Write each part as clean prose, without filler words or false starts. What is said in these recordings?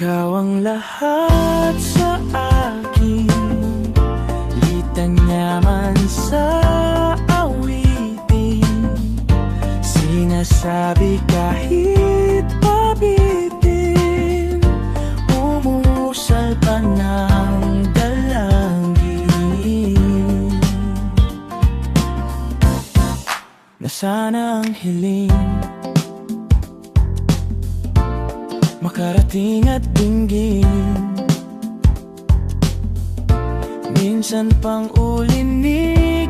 Ikaw ang lahat sa akin, litanya man sa awitin, sinasabi kahit pabitin, umusal pa ng dalangin, na sana ang hiling makarating at dinggin, minsan pang ulinigin,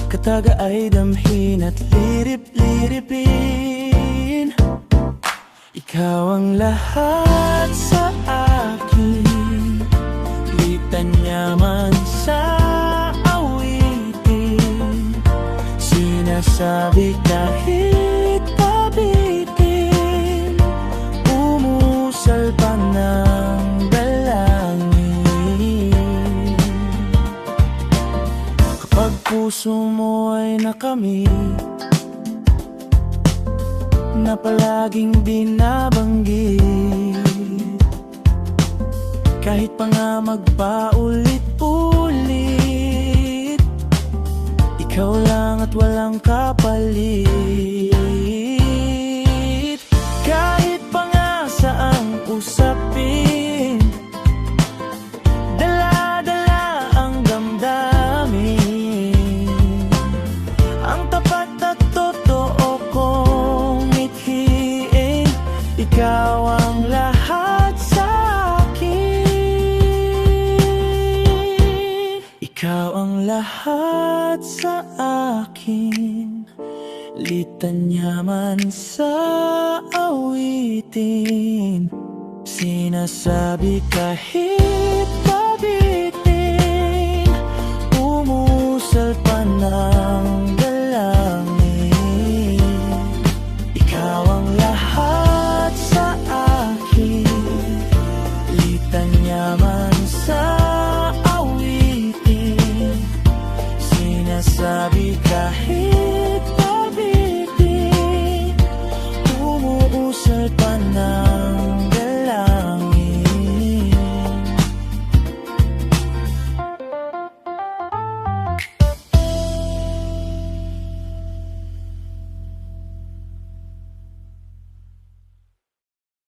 kataga ay damhin at lirip-liripin. Ikaw ang lahat sa akin, litanya man sa awitin, sinasabi kahit pabitin, umusal pa ng dalangin. Kapag puso mo ay nakamit, na palaging binabanggit, kahit pa nga magpaulit-ulit, ikaw lang at walang kapalit. Kahit pa nga saang usapin, dala-dala ang damdamin, ang tapat at totoo kong mithiin. Ikaw ang lahat sa akin, ikaw ang lahat sa akin, litanya man sa awitin, sinasabi kahit pabitin, umusal pa ng